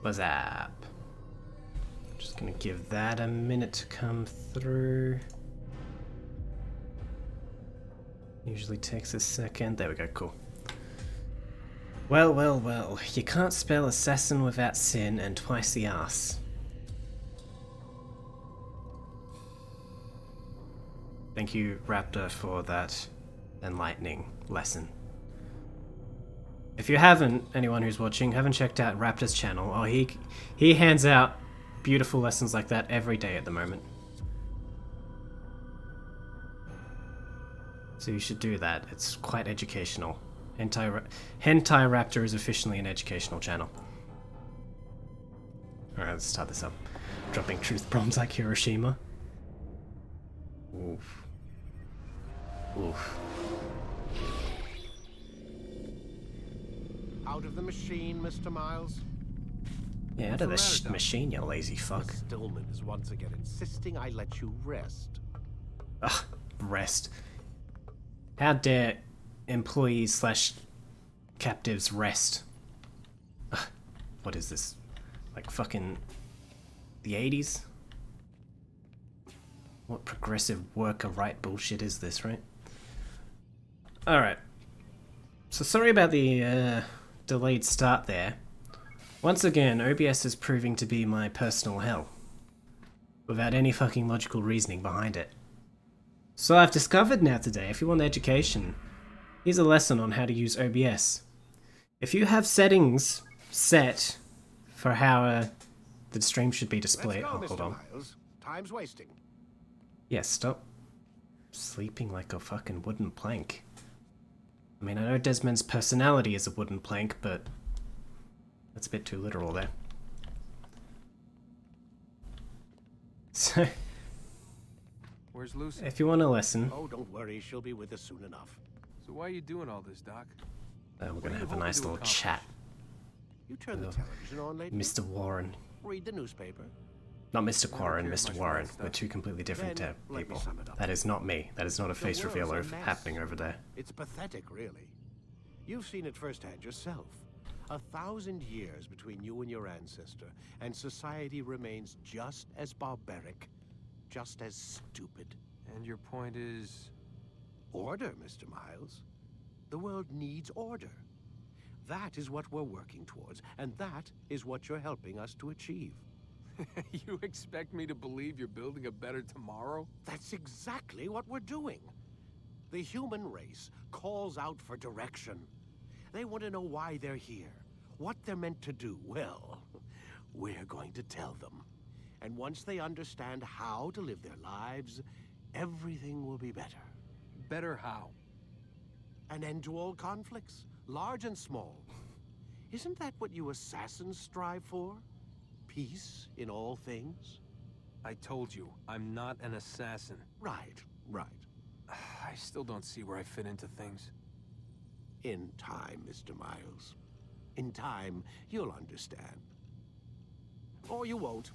What's up? Just gonna give that a minute to come through. Usually takes a second. There we go, cool. Well, well, well. You can't spell assassin without sin and twice the arse. Thank you, Raptor, for that enlightening lesson. If you haven't, anyone who's watching, haven't checked out Raptor's channel, oh, he hands out beautiful lessons like that every day at the moment. So you should do that. It's quite educational. Hentai Raptor is officially an educational channel. Alright, let's start this up. Dropping truth bombs like Hiroshima. Oof. Oof. Out of the machine, Mr. Miles. Yeah, out of the machine, you lazy fuck. Miss Stillman is once again insisting I let you rest. Ugh, rest. How dare employees slash captives rest? Ugh, what is this? Like fucking the 80s? What progressive worker right bullshit is this, right? Alright. So sorry about the delayed start there. Once again, OBS is proving to be my personal hell. Without any fucking logical reasoning behind it. So I've discovered now today, if you want education, here's a lesson on how to use OBS. If you have settings set for how the stream should be displayed... Let's go, hold Mr. on. Miles. Time's wasting. Yeah, stop sleeping like a fucking wooden plank. I mean, I know Desmond's personality is a wooden plank, but that's a bit too literal there. So, Where's Lucy? if you want a lesson, Oh, don't worry. She'll be with us soon enough. So why are you doing all this, Doc? we're What gonna are you have a hoping nice to little accomplish? chat. You turn the Hello. television on lately? Mr. Warren. Read the newspaper. Not Mr. Quarren, cared Mr. much for Warren. that We're stuff. two completely different Then, let me people. sum it up. That is not me. That is not a face The world's reveal a of mess. happening over there. It's pathetic, really. You've seen it firsthand yourself. 1,000 years between you and your ancestor, and society remains just as barbaric, just as stupid. And your point is... Order, Mr. Miles. The world needs order. That is what we're working towards, and that is what you're helping us to achieve. You expect me to believe you're building a better tomorrow? That's exactly what we're doing. The human race calls out for direction. They want to know why they're here, what they're meant to do. Well, we're going to tell them. And once they understand how to live their lives, everything will be better. Better how? An end to all conflicts, large and small. Isn't that what you assassins strive for? Peace in all things? I told you, I'm not an assassin. Right, right. I still don't see where I fit into things. In time, Mr. Miles. In time, you'll understand. Or you won't.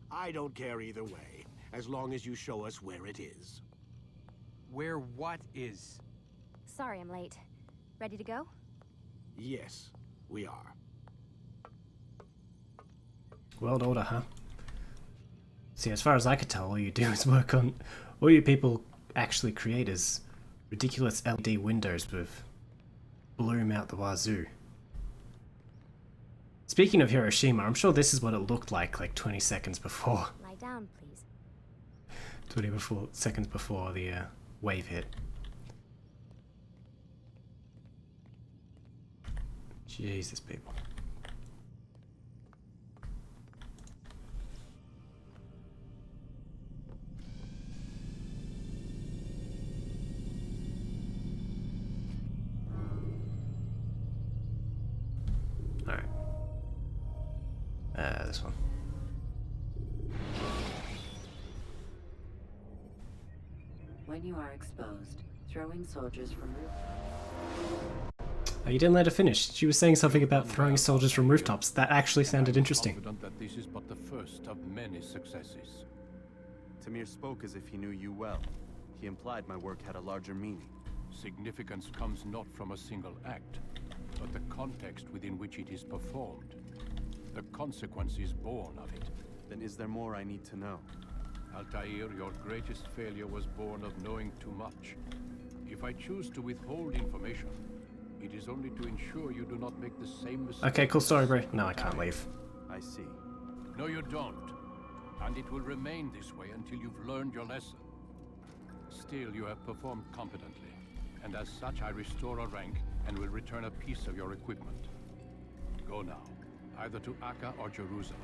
I don't care either way, as long as you show us where it is. Where what is? Sorry I'm late. Ready to go? Yes, we are. World order, huh? See, as far as I could tell, all you do is work on... All you people actually create is ridiculous LED windows with bloom out the wazoo. Speaking of Hiroshima, I'm sure this is what it looked like 20 seconds before. Lie down, please. 20 seconds before the wave hit. Jesus, people. Alright. This one. When you are exposed, throwing soldiers from roof. Oh, you didn't let her finish. She was saying something about throwing soldiers from rooftops. That actually sounded interesting. Confident that this is but the first of many successes. Tamir spoke as if he knew you well. He implied my work had a larger meaning. Significance comes not from a single act, but the context within which it is performed. the consequences born of it. Then is there more I need to know? Altair, your greatest failure was born of knowing too much. If I choose to withhold information, it is only to ensure you do not make the same mistake. Okay, cool story, bro. No, I can't leave. I see. No, you don't. And it will remain this way until you've learned your lesson. Still, you have performed competently, and as such I restore a rank and will return a piece of your equipment. Go now, either to Akka or Jerusalem.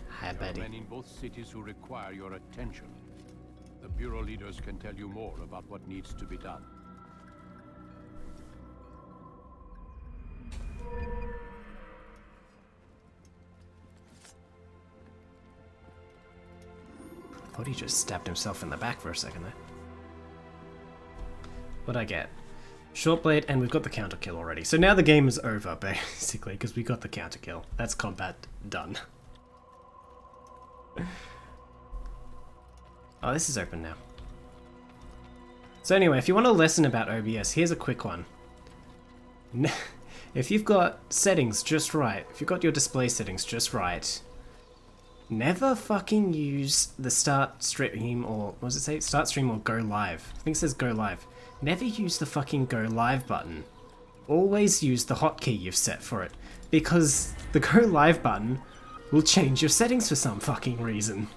Hi, There are buddy. men in both cities who require your attention. The Bureau leaders can tell you more about what needs to be done. Thought he just stabbed himself in the back for a second there. What'd I get? Short blade, and we've got the counter kill already. So now the game is over, basically, because we got the counter kill. That's combat done. Oh, this is open now. So anyway, if you want a lesson about OBS, here's a quick one. If you've got settings just right, if you've got your display settings just right, never fucking use the start stream or, what does it say? Start stream or go live. I think it says go live. Never use the fucking go live button. Always use the hotkey you've set for it, because the go live button will change your settings for some fucking reason.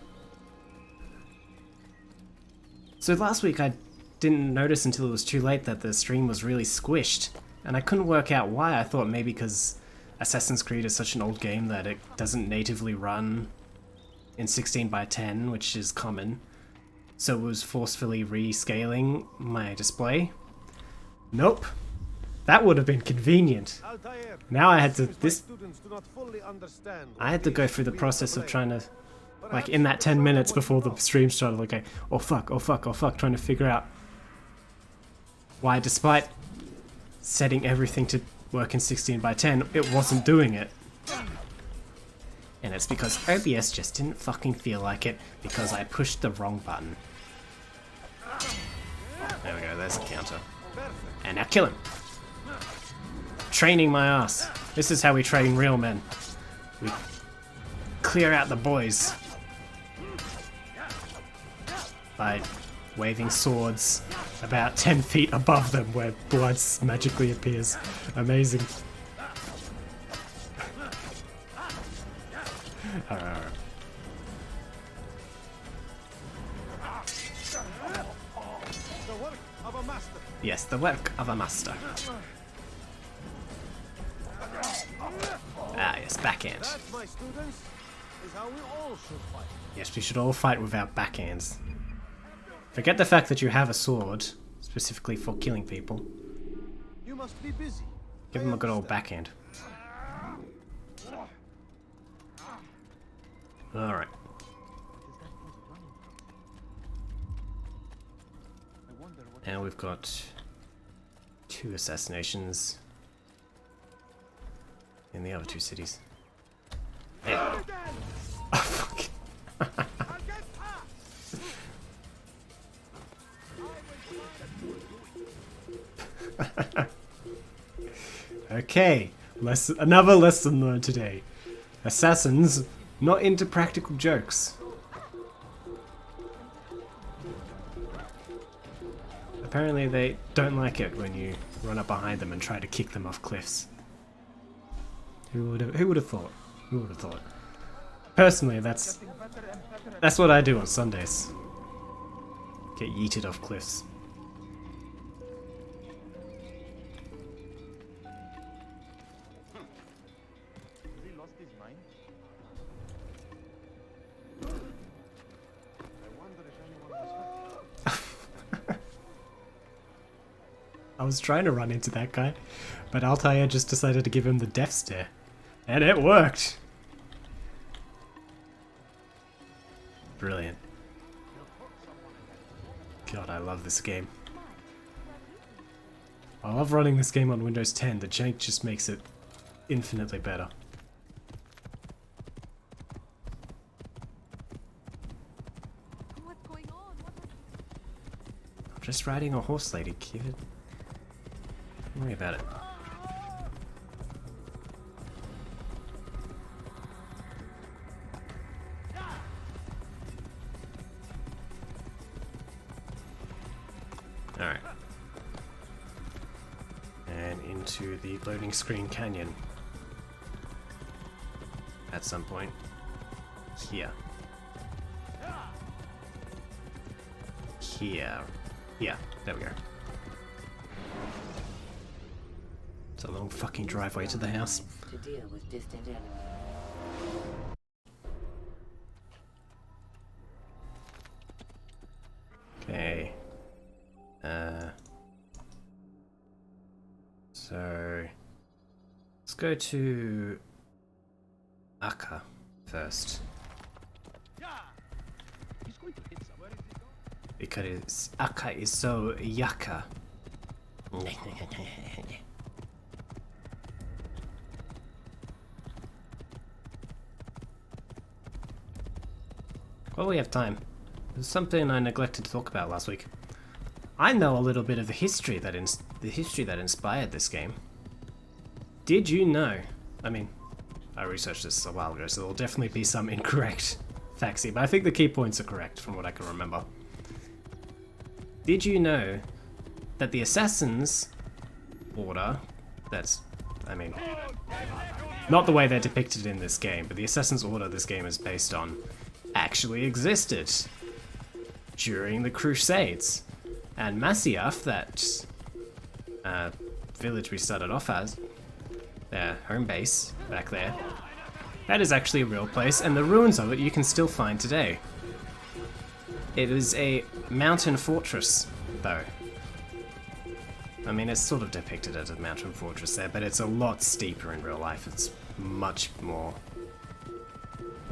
So last week I didn't notice until it was too late that the stream was really squished, and I couldn't work out why. I thought maybe because Assassin's Creed is such an old game that it doesn't natively run in 16:10, which is common. So it was forcefully rescaling my display. Nope. That would have been convenient. Altair, Now I had to seems my students do not fully understand I had to go through the process of trying to, like, in that 10 minutes before the stream started, like, oh fuck, oh fuck, oh fuck, trying to figure out why, despite setting everything to work in 16:10, it wasn't doing it. And it's because OBS just didn't fucking feel like it because I pushed the wrong button. There we go, there's the counter. And now kill him. Training my ass. This is how we train real men. We clear out the boys by waving swords about 10 feet above them where blood magically appears. Amazing. Alright. the work of a master. Yes, the work of a master. Ah, yes, backhand. That, my students, is how we all should fight. Yes, we should all fight without backhands. Forget the fact that you have a sword, specifically for killing people. You must be busy. Give them a good old backhand. Alright. Now we've got 2 assassinations in the other 2 cities. Yeah. Oh, fuck. Okay, another lesson learned today. Assassins, not into practical jokes. Apparently they don't like it when you run up behind them and try to kick them off cliffs. Who would have thought? Who would have thought? Personally, that's what I do on Sundays. Get yeeted off cliffs. I was trying to run into that guy, but Altair just decided to give him the death stare. And it worked! Brilliant. God, I love this game. I love running this game on Windows 10. The jank just makes it infinitely better. What's going on? I'm just riding a horse, lady. Give it. Don't worry about it. Alright. And into the loading screen canyon. At some point. Here. Here. Yeah, there we go. It's a long fucking driveway to the house. To deal with distant enemies. Okay. So let's go to Akka first. Because Akka is so yaka. Well, we have time. There's something I neglected to talk about last week. I know a little bit of the history that inspired this game. Did you know? I mean, I researched this a while ago, so there'll definitely be some incorrect facts here, but I think the key points are correct from what I can remember. Did you know that the Assassin's Order, I mean, not the way they're depicted in this game, but the Assassin's Order this game is based on, actually existed during the Crusades. And Masyaf, that village we started off as, their home base back there, that is actually a real place, and the ruins of it you can still find today. It is a mountain fortress, though. I mean, it's sort of depicted as a mountain fortress there, but it's a lot steeper in real life. It's much more...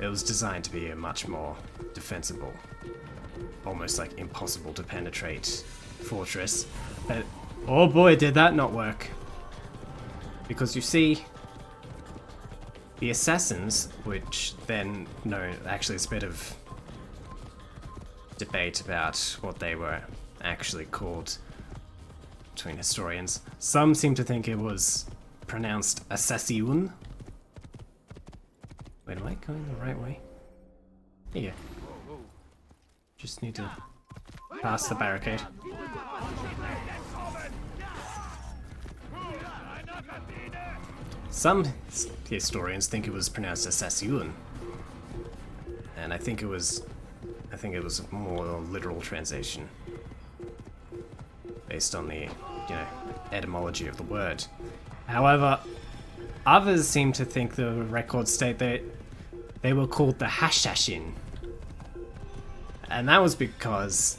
It was designed to be a much more defensible, almost like impossible to penetrate fortress. But, oh boy, did that not work. Because you see, the assassins, which then, no, actually it's a bit of debate about what they were actually called between historians. Some seem to think it was pronounced Assassin. Wait, am I going the right way? Yeah. Just need to pass the barricade. Some historians think it was pronounced Assassin, and I think it was a more literal translation based on the, etymology of the word. However, others seem to think the records state that they were called the Hashashin. And that was because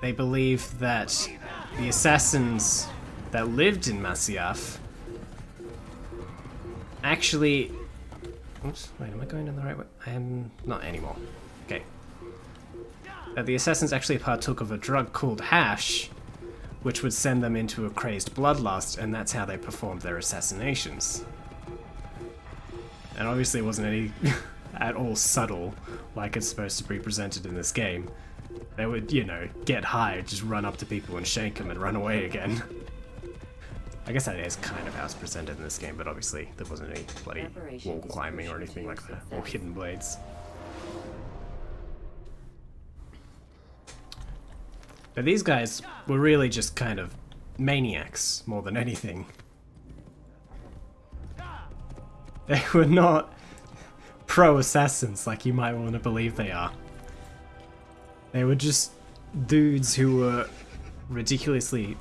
they believed that the assassins that lived in Masyaf actually... Oops, wait, am I going in the right way? I am not anymore. Okay. That the assassins actually partook of a drug called hash, which would send them into a crazed bloodlust, and that's how they performed their assassinations. And obviously it wasn't any at all subtle like it's supposed to be presented in this game. They would, get high, just run up to people and shake them and run away again. I guess that is kind of how it's presented in this game, but obviously there wasn't any bloody wall climbing or anything like that, or hidden blades. But these guys were really just kind of maniacs more than anything. They were not pro-assassins like you might want to believe they are. They were just dudes who were ridiculously,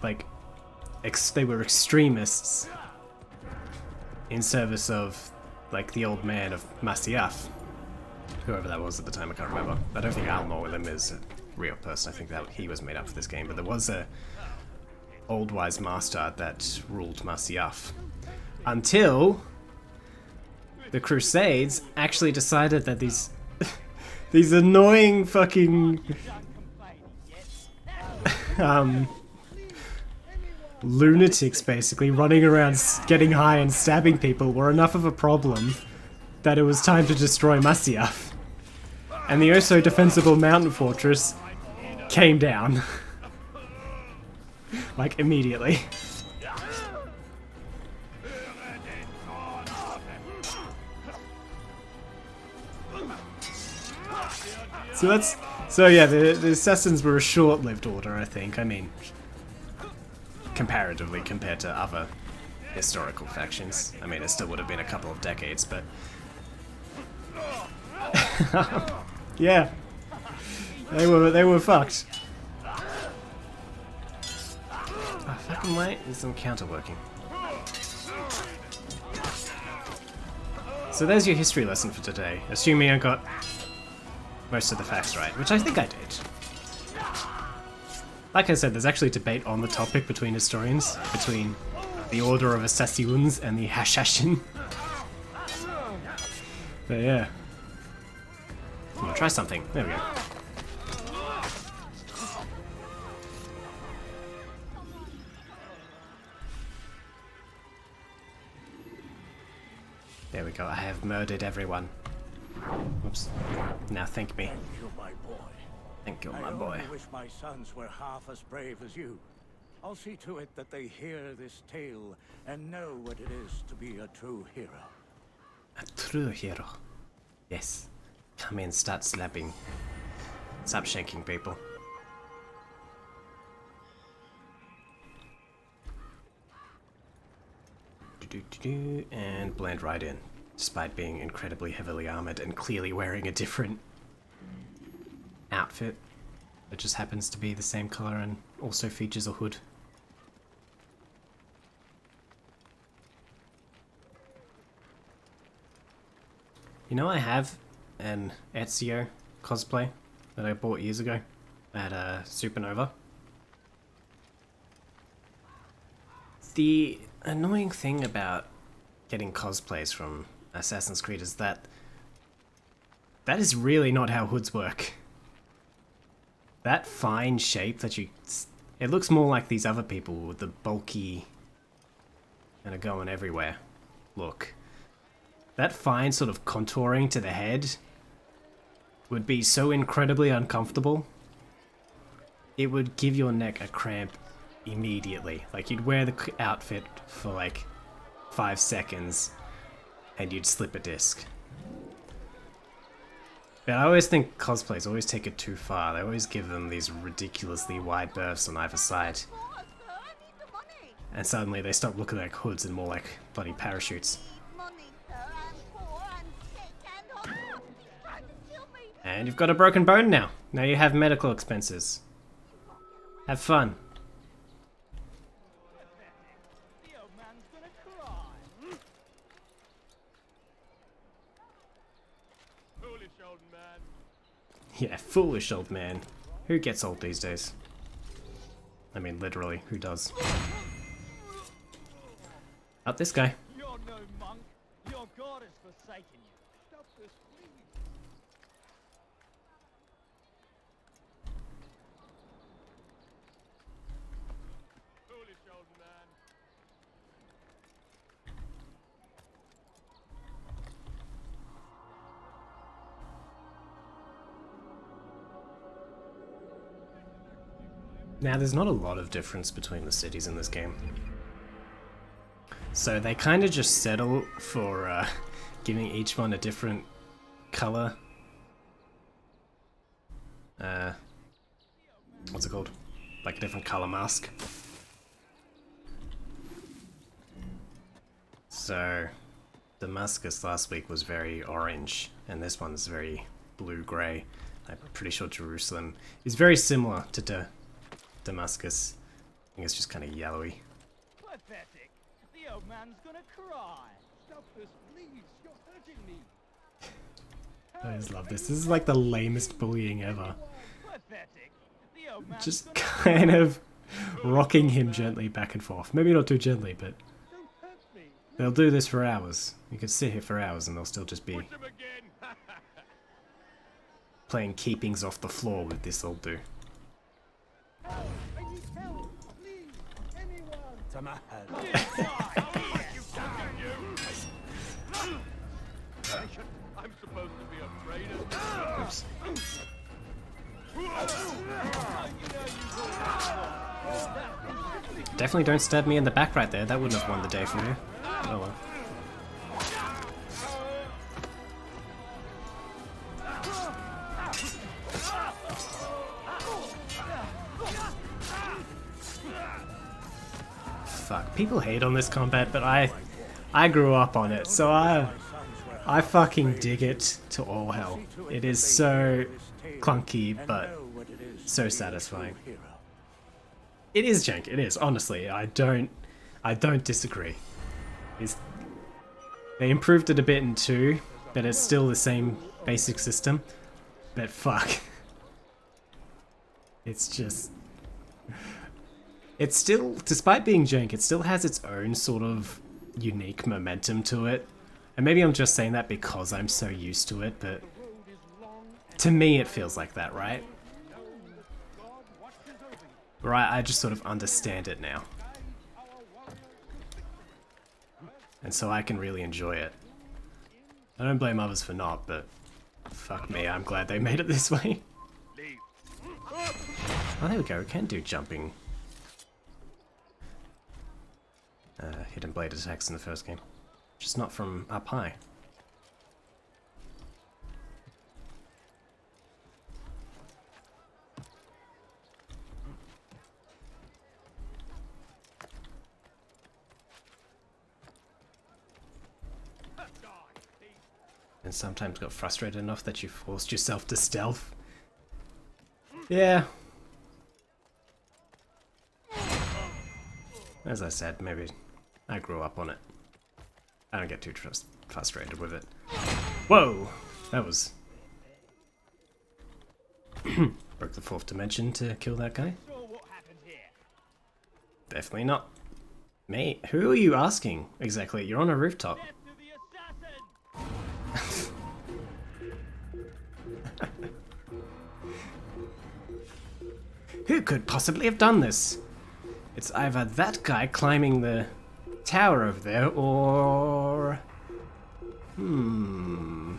they were extremists in service of, the old man of Masyaf. Whoever that was at the time, I can't remember. I don't think Al Norwillim is a real person. I think that he was made up for this game, but there was a old wise master that ruled Masyaf. Until the Crusades actually decided that these these annoying fucking lunatics basically running around getting high and stabbing people were enough of a problem that it was time to destroy Masyaf. And the oh-so defensible mountain fortress came down. Immediately. So So yeah, the assassins were a short-lived order, I think. I mean, comparatively compared to other historical factions. I mean, it still would have been a couple of decades, but yeah, they were fucked. Oh, fucking wait, is some counter working. So there's your history lesson for today, assuming I got most of the facts right, which I think I did. Like I said, there's actually debate on the topic between historians, between the Order of Assassins and the Hashashin. But yeah. I'm gonna try something. There we go. There we go, I have murdered everyone. Oops. Now thank me. Thank you, my boy. Thank you, my I boy. only wish my sons were half as brave as you. I'll see to it that they hear this tale and know what it is to be a true hero. A true hero. Yes. Come in, start slapping. Stop shaking people. And blend right in, despite being incredibly heavily armored and clearly wearing a different outfit that just happens to be the same color and also features a hood. You know, I have an Ezio cosplay that I bought years ago at Supernova. The annoying thing about getting cosplays from Assassin's Creed is that is really not how hoods work. That fine shape that you... It looks more like these other people with the bulky and are going everywhere look. That fine sort of contouring to the head would be so incredibly uncomfortable. It would give your neck a cramp immediately. Like, you'd wear the outfit for like 5 seconds and you'd slip a disc. But I always think cosplays always take it too far. They always give them these ridiculously wide berths on either side. And suddenly they stop looking like hoods and more like bloody parachutes. And you've got a broken bone now. Now you have medical expenses. Have fun. Yeah, foolish old man. Who gets old these days? I mean, literally, who does? Up this guy. You're no monk. Your god has forsaken you. Stop this, please. Foolish old man. Now, there's not a lot of difference between the cities in this game. So they kind of just settle for giving each one a different color. What's it called? Like a different color mask. So Damascus last week was very orange, and this one's very blue-gray. I'm pretty sure Jerusalem is very similar to Damascus. I think it's just kind of yellowy. Pathetic. The old man's gonna cry. Stop this, please. You're hurting me. I just love this. This is like the lamest bullying ever. Pathetic. The old man's Just gonna kind of rocking him gently back and forth. Maybe not too gently, but Don't hurt me. they'll do this for hours. You could sit here for hours and they'll still just be playing keepings off the floor with this old dude. I need help. Please. Anyone. I'm supposed to be afraid of Oops. Definitely don't stab me in the back right there. That wouldn't have won the day for you. Oh well. fuck. People hate on this combat, but I grew up on it, so I fucking dig it to all hell. It is so clunky, but so satisfying. It is jank, it is, honestly. I don't disagree. They improved it a bit in 2, but it's still the same basic system. But fuck. It's just... It's still, despite being jank, it still has its own sort of unique momentum to it. And maybe I'm just saying that because I'm so used to it, but to me it feels like that, right? Right, I just sort of understand it now. And so I can really enjoy it. I don't blame others for not, but fuck me, I'm glad they made it this way. Oh, there we go, we can do jumping. Hidden blade attacks in the first game. Just not from up high. And sometimes got frustrated enough that you forced yourself to stealth. Yeah. As I said, maybe I grew up on it. I don't get too frustrated with it. Whoa! That was... Broke the 4th dimension to kill that guy? Definitely not. Mate, who are you asking exactly? You're on a rooftop. Who could possibly have done this? It's either that guy climbing the tower over there, or... No,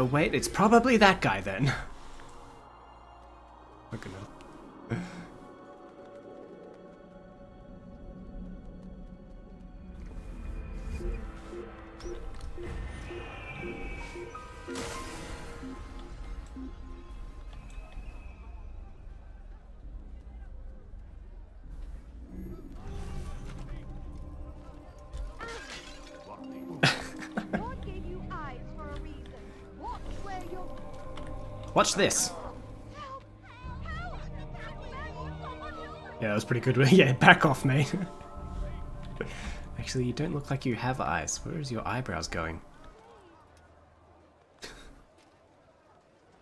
wait, it's probably that guy then. Fucking hell. Watch this. Yeah, that was pretty good. Yeah, back off, mate. Actually, you don't look like you have eyes. Where is your eyebrows going?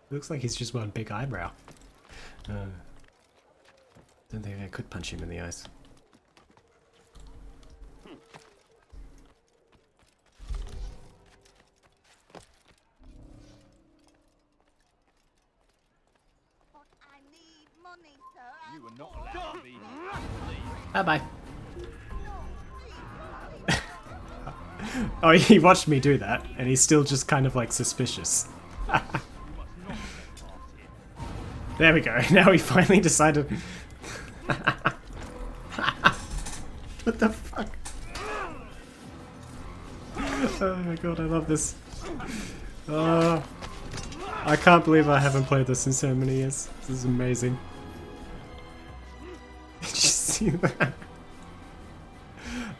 Looks like he's just one big eyebrow. Don't think I could punch him in the eyes. You are not allowed to be here. Bye-bye. Oh, he watched me do that, and he's still just kind of like suspicious. There we go. Now he finally decided. What the fuck? Oh my god, I love this. I can't believe I haven't played this in so many years. This is amazing. Did you see that?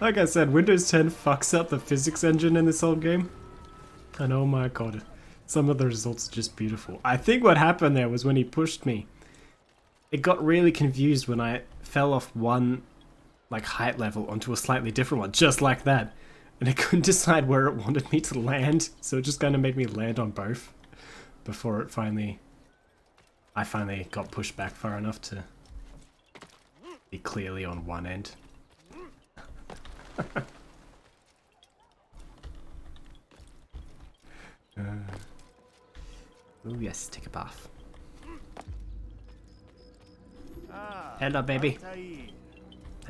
Like I said, Windows 10 fucks up the physics engine in this old game. And oh my god, some of the results are just beautiful. I think what happened there was when he pushed me, it got really confused when I fell off one like height level onto a slightly different one, just like that. And it couldn't decide where it wanted me to land, so it just kind of made me land on both before it I finally got pushed back far enough to be clearly on one end. Oh yes, take a bath. Hello, baby.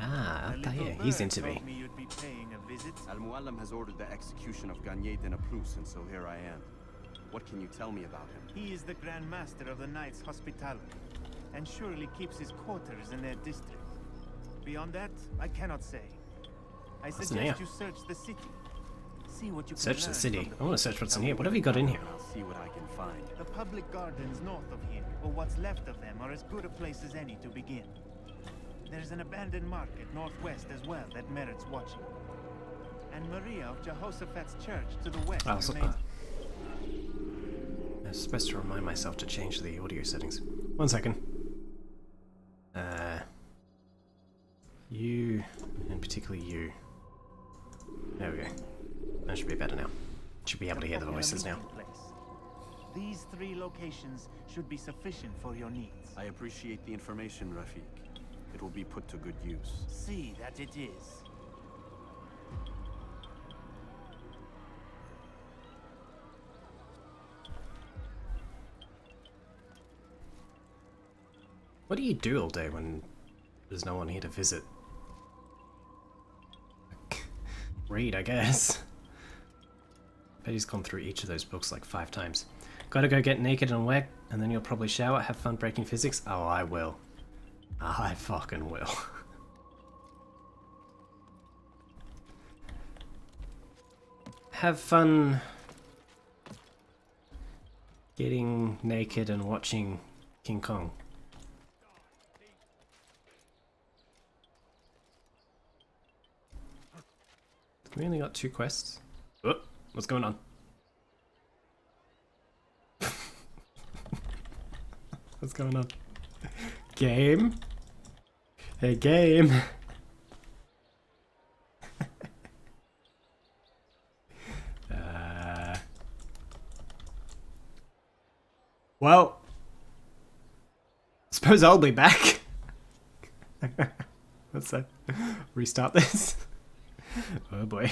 Altair, he's into me. Al-Mualim has ordered the execution of Garnier de Naplouse, and so here I am. What can you tell me about him? He is the Grand Master of the Knights Hospitaller, and surely keeps his quarters in their district. Beyond that, I cannot say. I suggest you search the city. See what you can Search the learn city. from I want to search what's in here. What have you got in here? I'll see what I can find. The public gardens north of here, or what's left of them, are as good a place as any to begin. There's an abandoned market northwest as well that merits watching. And Maria of Jehoshaphat's church to the west remains... I was supposed to remind myself to change the audio settings. 1 second. You, and particularly you. There we go. That should be better now. Should be able to hear the voices now. These 3 locations should be sufficient for your needs. I appreciate the information, Rafiq. It will be put to good use. See that it is. What do you do all day when there's no one here to visit? Read, I guess. Bet he's gone through each of those books like 5 times. Gotta go get naked and wet, and then you'll probably shower, have fun breaking physics? Oh, I will. I fucking will. Have fun getting naked and watching King Kong. We only got 2 quests. Oh, what's going on? What's going on? Game? Hey, game. Well, suppose I'll be back. Let's restart this. Oh boy.